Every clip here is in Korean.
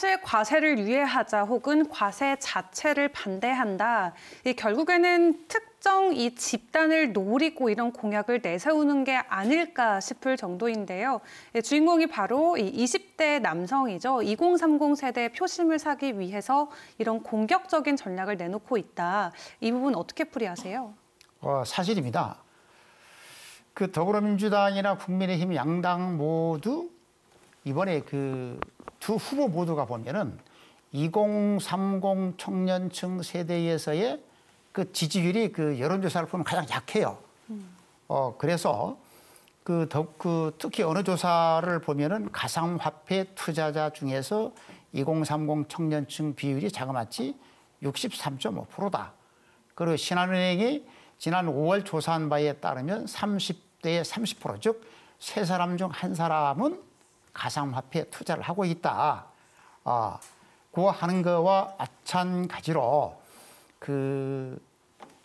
사실 과세를 유예하자 혹은 과세 자체를 반대한다. 결국에는 특정 이 집단을 노리고 이런 공약을 내세우는 게 아닐까 싶을 정도인데요. 주인공이 바로 이 20대 남성이죠. 2030 세대의 표심을 사기 위해서 이런 공격적인 전략을 내놓고 있다. 이 부분 어떻게 풀이하세요? 사실입니다. 그 더불어민주당이나 국민의힘 양당 모두 이번에 그 두 후보 모두가 보면은 2030 청년층 세대에서의 그 지지율이 그 여론조사를 보면 가장 약해요. 그래서 특히 어느 조사를 보면은 가상화폐 투자자 중에서 2030 청년층 비율이 자그마치 63.5%다. 그리고 신한은행이 지난 5월 조사한 바에 따르면 30대의 30%, 즉 세 사람 중 한 사람은 가상화폐 투자를 하고 있다. 그거 하는 거와 마찬가지로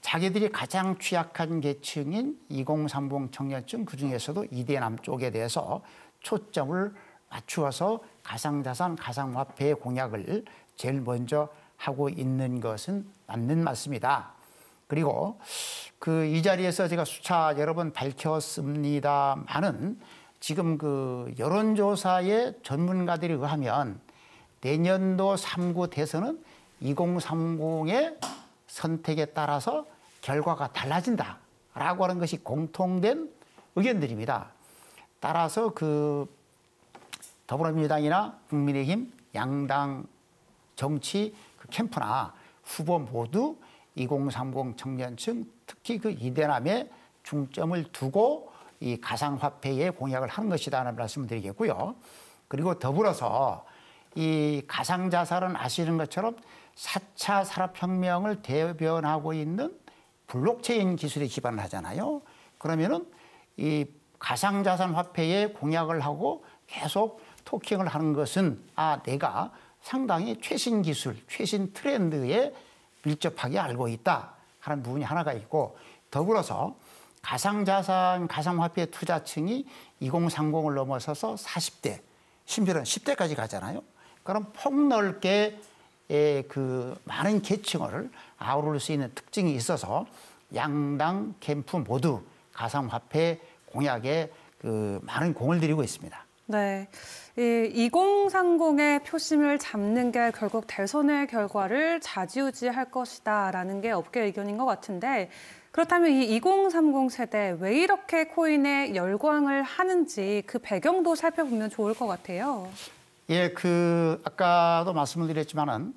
자기들이 가장 취약한 계층인 2030 청년층 그중에서도 이대남 쪽에 대해서 초점을 맞추어서 가상자산, 가상화폐 공약을 제일 먼저 하고 있는 것은 맞는 말씀이다. 그리고 이 자리에서 제가 수차 여러 번 밝혔습니다만은 지금 그 여론조사의 전문가들에 의하면 내년도 3구 대선은 2030의 선택에 따라서 결과가 달라진다라고 하는 것이 공통된 의견들입니다. 따라서 더불어민주당이나 국민의힘 양당 정치 캠프나 후보 모두 2030 청년층, 특히 그 이대남에 중점을 두고 이 가상화폐에 공약을 하는 것이다라는 말씀을 드리겠고요. 그리고 더불어서 이 가상자산은 아시는 것처럼 4차 산업혁명을 대변하고 있는 블록체인 기술에 기반을 하잖아요. 그러면은 이 가상자산 화폐에 공약을 하고 계속 토킹을 하는 것은 내가 상당히 최신 기술, 최신 트렌드에 밀접하게 알고 있다 하는 부분이 하나가 있고, 더불어서 가상자산, 가상화폐 투자층이 2030을 넘어서서 40대, 심지어는 10대까지 가잖아요. 그럼 폭넓게 많은 계층을 아우를 수 있는 특징이 있어서 양당 캠프 모두 가상화폐 공약에 많은 공을 들이고 있습니다. 네, 2030의 표심을 잡는 게 결국 대선의 결과를 좌지우지할 것이다라는 게 업계 의견인 것 같은데, 그렇다면 이 2030 세대 왜 이렇게 코인에 열광을 하는지 그 배경도 살펴보면 좋을 것 같아요. 예, 아까도 말씀을 드렸지만은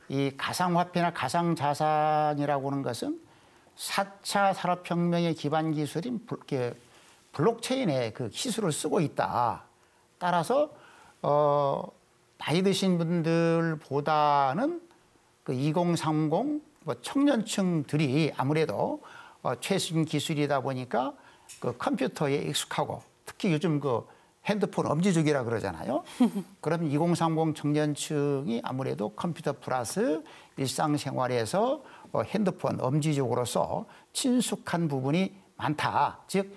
이 가상화폐나 가상자산이라고 하는 것은 4차 산업혁명의 기반 기술인 블록체인의 그 기술을 쓰고 있다. 따라서 나이 드신 분들보다는 2030 청년층들이 아무래도 최신 기술이다 보니까 컴퓨터에 익숙하고, 특히 요즘 핸드폰 엄지족이라 그러잖아요. 그럼 2030 청년층이 아무래도 컴퓨터 플러스 일상생활에서 핸드폰 엄지족으로서 친숙한 부분이 많다. 즉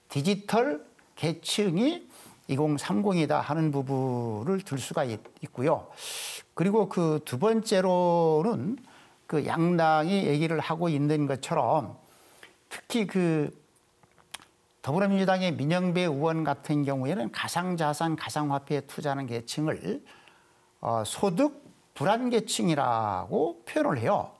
디지털 계층이 2030이다 하는 부분을 들 수가 있고요. 그리고 두 번째로는 양당이 얘기를 하고 있는 것처럼 특히 더불어민주당의 민영배 의원 같은 경우에는 가상자산, 가상화폐에 투자하는 계층을 소득 불안계층이라고 표현을 해요.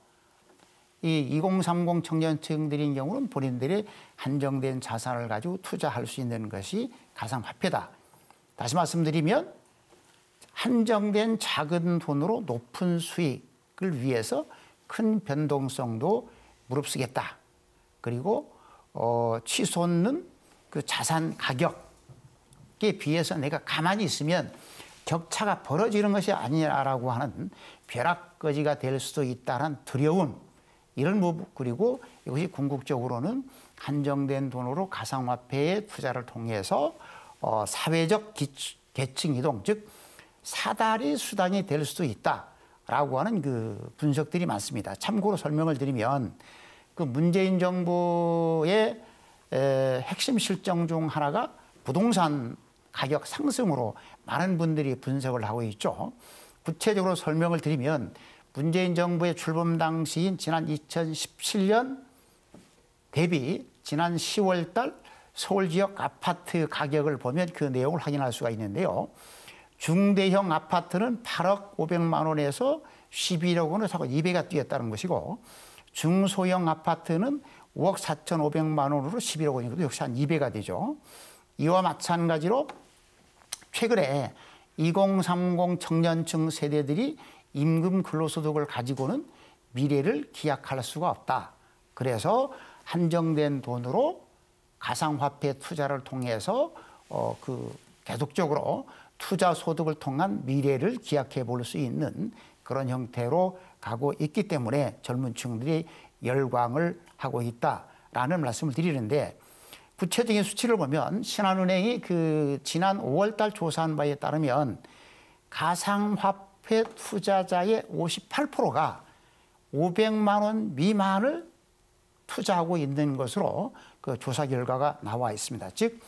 이 2030 청년층들인 경우는 본인들의 한정된 자산을 가지고 투자할 수 있는 것이 가상화폐다. 다시 말씀드리면 한정된 작은 돈으로 높은 수익을 위해서 큰 변동성도 무릅쓰겠다. 그리고 치솟는 자산 가격에 비해서 내가 가만히 있으면 격차가 벌어지는 것이 아니라고 하는 벼락거지가 될 수도 있다는 두려움, 이런 부분, 그리고 이것이 궁극적으로는 한정된 돈으로 가상화폐의 투자를 통해서 사회적 계층 이동, 즉 사다리 수단이 될 수도 있다라고 하는 분석들이 많습니다. 참고로 설명을 드리면 문재인 정부의 핵심 실정 중 하나가 부동산 가격 상승으로 많은 분들이 분석을 하고 있죠. 구체적으로 설명을 드리면 문재인 정부의 출범 당시인 지난 2017년 대비 지난 10월 달 서울 지역 아파트 가격을 보면 그 내용을 확인할 수가 있는데요. 중대형 아파트는 8억 500만 원에서 11억 원을 사고 2배가 뛰었다는 것이고, 중소형 아파트는 5억 4,500만 원으로 11억 원이거든요. 역시 한 2배가 되죠. 이와 마찬가지로 최근에 2030 청년층 세대들이 임금 근로소득을 가지고는 미래를 기약할 수가 없다. 그래서 한정된 돈으로 가상화폐 투자를 통해서 계속적으로 투자 소득을 통한 미래를 기약해 볼 수 있는 그런 형태로 가고 있기 때문에 젊은 층들이 열광을 하고 있다라는 말씀을 드리는데, 구체적인 수치를 보면 신한은행이 지난 5월 달 조사한 바에 따르면 가상화폐 투자자의 58%가 500만 원 미만을 투자하고 있는 것으로 그 조사 결과가 나와 있습니다. 즉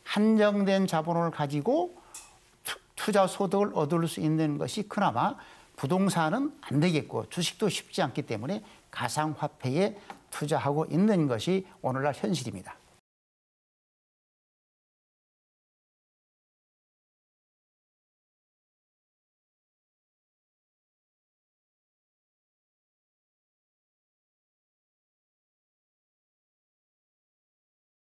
한정된 자본을 가지고 투자 소득을 얻을 수 있는 것이 그나마 부동산은 안 되겠고 주식도 쉽지 않기 때문에 가상화폐에 투자하고 있는 것이 오늘날 현실입니다.